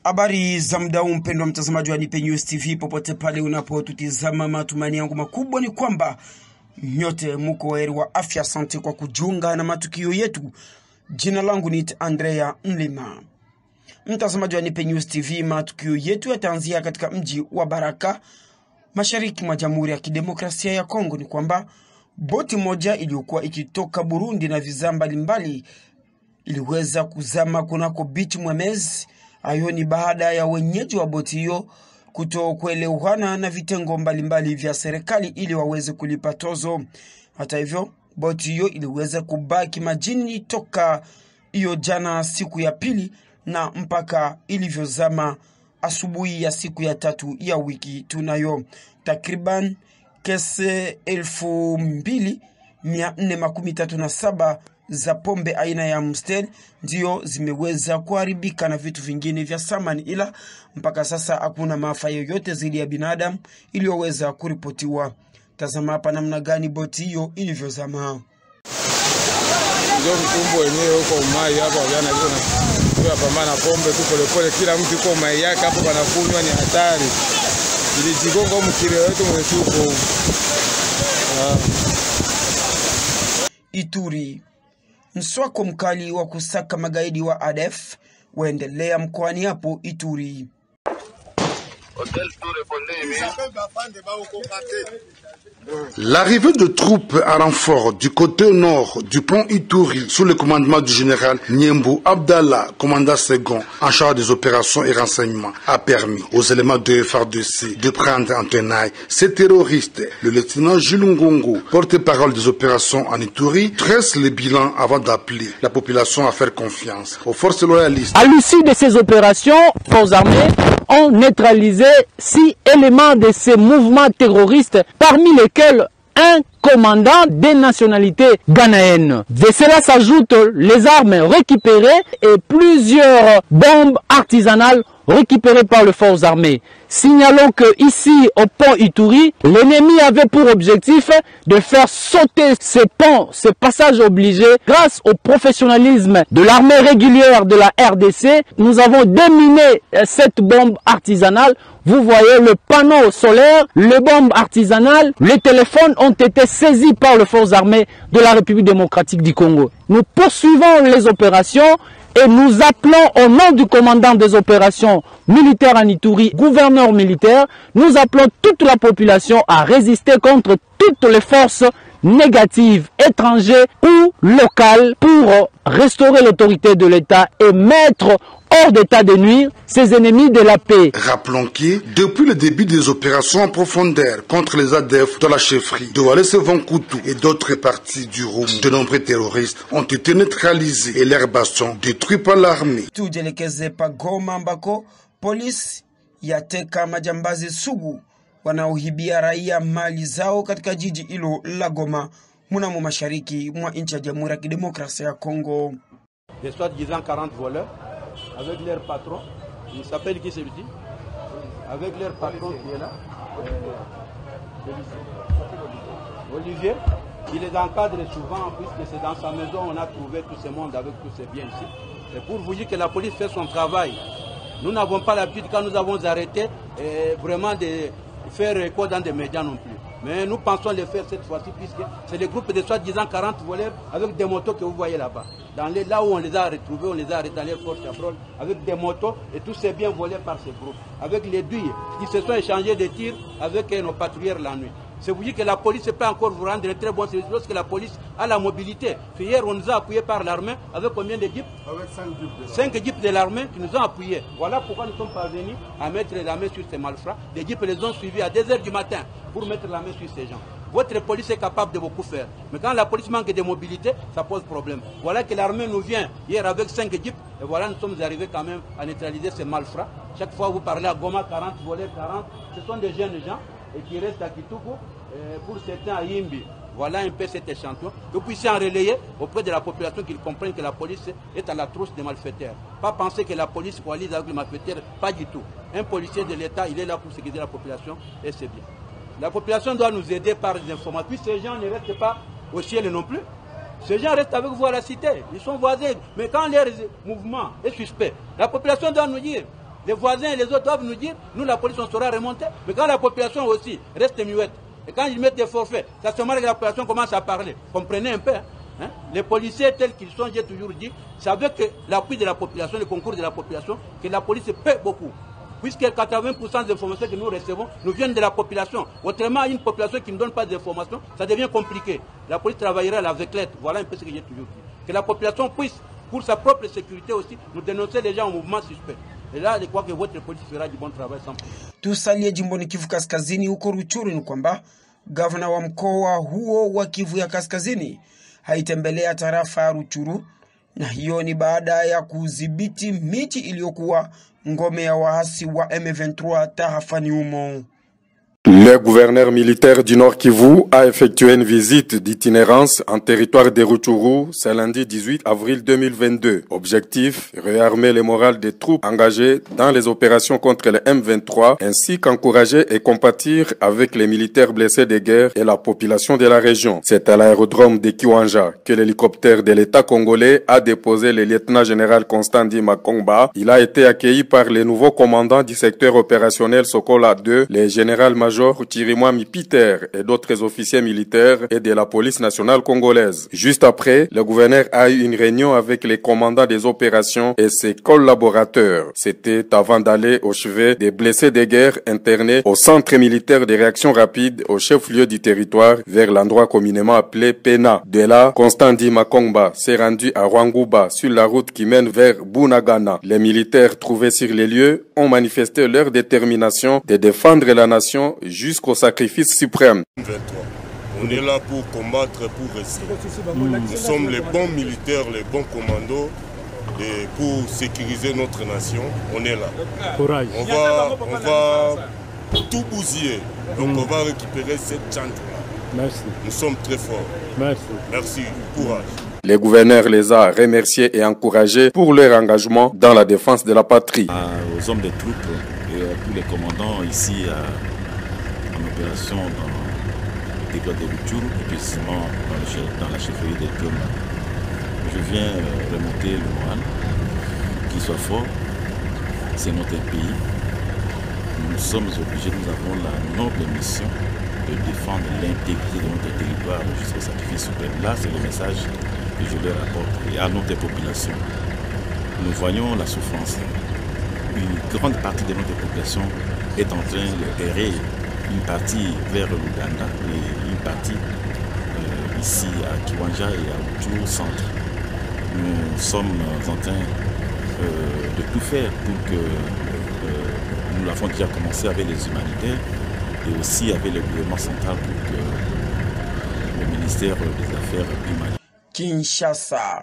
Habari za muda huu mpendwa mtazamaji wa Nipe News TV popote pale unapotutizama, matumaini yangu makubwa ni kwamba nyote mko heri wa afya. Asante kwa kujiunga na matukio yetu. Jina langu ni Andrea Mlima. Mtazamaji wa Nipe News TV, matukio yetu yataanzia katika mji wa Baraka, mashariki mwa Jamhuri ya Kidemokrasia ya Kongo. Ni kwamba boti moja iliyokuwa ikitoka Burundi na vizaa mbalimbali iliweza kuzama kunako beach Mwemezi. Hayo ni baada ya wenyeji wa boti hiyo kutokuelewana na vitengo mbalimbali vya serikali ili waweze kulipa tozo. Hata hivyo, boti hiyo iliweza kubaki majini toka hiyo jana siku ya pili na mpaka ilivyozama asubuhi ya siku ya tatu ya wiki tunayo. Takriban kese 2437 za pombe aina ya Amstel ndio zimeweza kuharibika na vitu vingine vya samani, ila mpaka sasa hakuna maafa yoyote zidi ya binadamu iliyoweza kuripotiwa. Tazama hapa namna gani boti hiyo ilivyozama. Ndio mtumbo wenyewe huko mai hapa jana hizo na pambana pombe tu pole pole, kila mtu yuko mai yake hapo wanakunywa, ni hatari. Ilijigonga mkile wetu mwetuko. Ituri. Mswako mkali wa kusaka magaidi wa ADF waendelea mkoani hapo Ituri. L'arrivée de troupes à renfort du côté nord du pont Ituri sous le commandement du général Niembou Abdallah, commandant second en charge des opérations et renseignements, a permis aux éléments de FARDC de prendre en tenaille ces terroristes. Le lieutenant Jules Ngongo, porte-parole des opérations en Ituri, dresse le bilan avant d'appeler la population à faire confiance aux forces loyalistes. À l'issue de ces opérations, forces armées ont neutralisé 6 éléments de ces mouvements terroristes, parmi lesquels un commandant des nationalités ghanéennes. De cela s'ajoutent les armes récupérées et plusieurs bombes artisanales récupérées par les forces armées. Signalons que ici au pont Ituri, l'ennemi avait pour objectif de faire sauter ces ponts, ces passages obligés. Grâce au professionnalisme de l'armée régulière de la RDC, nous avons déminé cette bombe artisanale. Vous voyez le panneau solaire, les bombes artisanales, les téléphones ont été saisis par les forces armées de la République démocratique du Congo. Nous poursuivons les opérations et nous appelons au nom du commandant des opérations militaires en Ituri, gouverneur militaire, nous appelons toute la population à résister contre toutes les forces négatives, étrangères ou locales, pour restaurer l'autorité de l'État et mettre hors d'état de nuire ces ennemis de la paix. Rappelons que, depuis le début des opérations en profondeur contre les ADF de la chefferie de Walese-Vankoutou et d'autres parties du Roum, de nombreux terroristes ont été neutralisés et leurs bastions détruits par l'armée. Tujelekeze pa Goma ambako polisi yateka majambazi sugu wanaohibia raia mali zao katika jiji hilo la Goma mnamo mashariki mwa nchi ya Jamhuri ya Kidemokrasia ya Kongo. Les soi-disant 40 voleurs avec leur patron, il s'appelle qui celui-ci? Avec leur patron qui est là, Olivier, il les encadre souvent puisque c'est dans sa maison on a trouvé tout ce monde avec tous ces biens ici. Et pour vous dire que la police fait son travail, nous n'avons pas l'habitude quand nous avons arrêté vraiment de faire écho dans des médias non plus. Mais nous pensons le faire cette fois-ci puisque c'est le groupe de soi-disant 40 voleurs avec des motos que vous voyez là-bas. Là où on les a retrouvés, on les a arrêtés dans les forces chaperoles avec des motos et tous ces biens volés par ces groupes. Avec les douilles qui se sont échangés de tirs avec nos patrouilleurs la nuit. C'est vous dire que la police peut encore vous rendre un très bon service lorsque la police a la mobilité. Hier, on nous a appuyés par l'armée avec combien de jeeps? Avec 5 jeeps de l'armée qui nous ont appuyés. Voilà pourquoi nous sommes parvenus à mettre la main sur ces malfrats. Les jeeps les ont suivis à 2 h du matin pour mettre la main sur ces gens. Votre police est capable de beaucoup faire. Mais quand la police manque de mobilité, ça pose problème. Voilà que l'armée nous vient hier avec 5 jeeps. Et voilà, nous sommes arrivés quand même à neutraliser ces malfrats. Chaque fois vous parlez à Goma, 40 voleurs, 40. Ce sont des jeunes gens et qui restent à Kitoukou, pour certains à Yimbi. Voilà un peu cet échantillon. Que vous puissiez en relayer auprès de la population qu'ils comprennent que la police est à la trousse des malfaiteurs. Pas penser que la police coalise avec les malfaiteurs, pas du tout. Un policier de l'État, il est là pour sécuriser la population et c'est bien. La population doit nous aider par des informations. Puis ces gens ne restent pas au ciel non plus. Ces gens restent avec vous à la cité. Ils sont voisins. Mais quand leur mouvement est suspect, la population doit nous dire. Les voisins et les autres doivent nous dire, nous la police on saura remonter. Mais quand la population aussi reste muette, et quand ils mettent des forfaits, ça se marque que la population commence à parler. Comprenez un peu. Hein? Les policiers tels qu'ils sont, j'ai toujours dit, c'est avec l'appui de la population, le concours de la population, que la police paie beaucoup. Puisque 80% des informations que nous recevons nous viennent de la population. Autrement, une population qui ne donne pas d'informations, ça devient compliqué. La police travaillera à l'aveuglette. Voilà un peu ce que j'ai toujours dit. Que la population puisse, pour sa propre sécurité aussi, nous dénoncer les gens en mouvement suspect. Et là, je crois que votre police fera du bon travail sans problème. Tusalie jimboni Kivu Kaskazini huko Ruchuru ni kwamba gavana wa mkoa huo wa Kivu ya Kaskazini haitembelea tarafa ya Ruchuru, na hiyo ni baada ya kudhibiti miji iliyokuwa ngome ya waasi wa M23 tarafani humo. Le gouverneur militaire du Nord Kivu a effectué une visite d'itinérance en territoire de Rutshuru ce lundi 18 avril 2022. Objectif, réarmer le moral des troupes engagées dans les opérations contre le M23 ainsi qu'encourager et compatir avec les militaires blessés de guerre et la population de la région. C'est à l'aérodrome de Kiwanja que l'hélicoptère de l'État congolais a déposé le lieutenant-général Constant Ndima Kongba. Il a été accueilli par les nouveaux commandants du secteur opérationnel Sokola 2, le général-major Chirimwami Peter et d'autres officiers militaires et de la police nationale congolaise. Juste après, le gouverneur a eu une réunion avec les commandants des opérations et ses collaborateurs. C'était avant d'aller au chevet des blessés de guerre internés au centre militaire de réaction rapide au chef-lieu du territoire vers l'endroit communément appelé Pena. De là, Constant Ndima Kongba s'est rendu à Rwanguba sur la route qui mène vers Bunagana. Les militaires trouvés sur les lieux ont manifesté leur détermination de défendre la nation jusqu'au sacrifice suprême. On est là pour combattre, pour rester. Nous sommes les bons militaires, les bons commandos et pour sécuriser notre nation. On est là. Courage. On va tout bousiller. Donc on va récupérer cette chante-là. Merci. Nous sommes très forts. Merci. Merci. Courage. Le gouverneur les a remerciés et encouragés pour leur engagement dans la défense de la patrie. Aux hommes des troupes et à tous les commandants ici en opération dans le territoire de Rutshuru et précisément dans la chefferie de Goma. Je viens remonter le moral, qu'il soit fort, c'est notre pays. Nous sommes obligés, nous avons la noble mission de défendre l'intégrité de notre territoire jusqu'au sacrifice suprême. Là, c'est le message que je leur apporte et à notre population. Nous voyons la souffrance. Une grande partie de notre population est en train d'errer, une partie vers l'Ouganda et une partie ici à Kiwanja et à Rutshuru centre. Nous sommes en train de tout faire pour que nous l'avons déjà commencé avec les humanitaires et aussi avec le gouvernement central pour que le ministère des Affaires humanitaires. Kinshasa.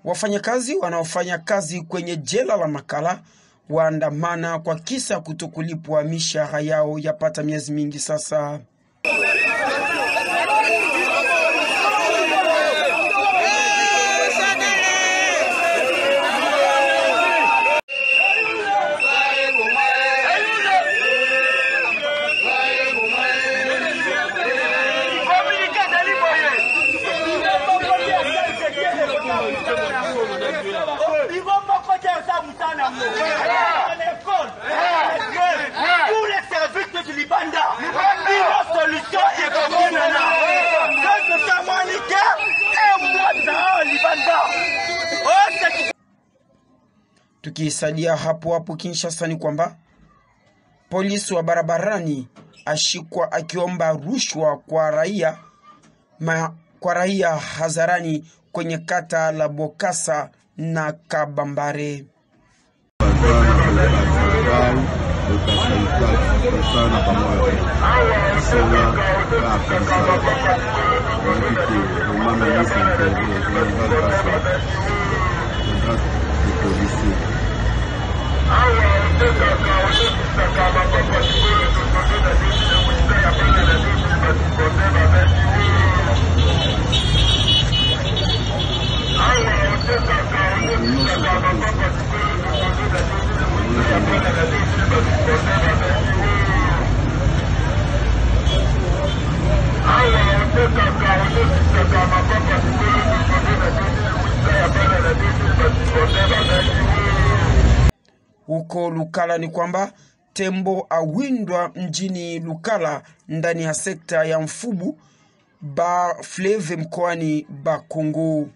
Wafanyakazi wanaofanya kazi kwenye jela la Makala waandamana kwa kisa kutokulipwa mishahara yao yapata miezi mingi sasa. Tukisalia hapo Kinshasa ni kwamba polisi wa barabarani ashikwa akiomba rushwa kwa raia hadharani kwenye kata la Bokasa na Kabambare. Huko Lukala ni kwamba tembo awindwa mjini Lukala ndani ya sekta ya Mfubu ba Fleve mkoani Bakongo.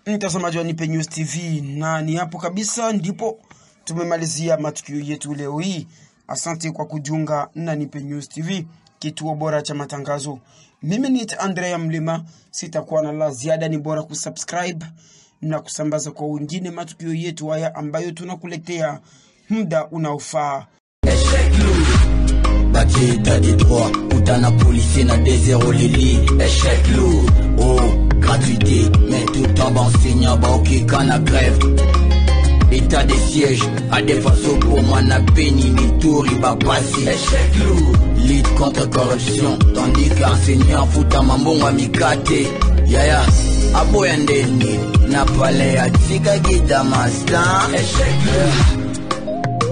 Mtazamaji wa Nipe News TV, na ni hapo kabisa ndipo tumemalizia matukio yetu leo hii. Asante kwa kujiunga na Nipe News TV, kituo bora cha matangazo. Mimi ni Andrea Mlima, sitakuwa na la ziada, ni bora kusubscribe na kusambaza kwa wengine matukio yetu haya ambayo tunakuletea muda unaofaa. État des droits, Koutana policier na D0 Lili, échec lourd, oh, gratuité, mais tout en enseignant, bah ok, kana grève. État des sièges, à des façons pour moi na péni, ni tour, il va passer, échec lourd, lutte contre corruption, tandis qu'enseignant fout à mambo amikate, yaya, aboyandeni, na palais à tika guida mastan, échec lourd.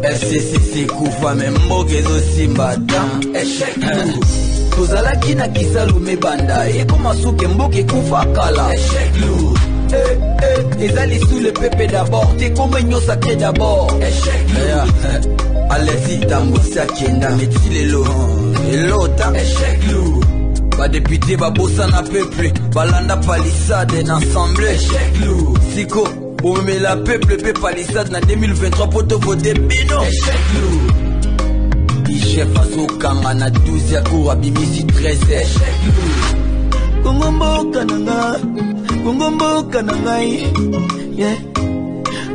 SCC kufa memboke zo simba dan échec tozalaki na kisalume banda ekoma suke mboke kufa kala échec lourd ezali sous le pepe d'abord te comme nyo sacré d'abord échec lourd alesi tambo sakenda meti lelo elota échec lourd ba député ba bossa na peuple balanda palissade ensemble échec lourd siko bon mais la peuple peut palissade na 2023 poto voter bino échec lourd di chef aso kanga na 12 ya cour abimisi 13 échec lourd Kongo mboka nanga yeah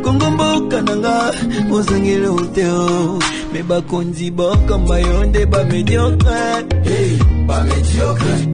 Kongo mboka nanga ozangele uteo me bakonzi boka mayonde ba mediocre hey ba mediocre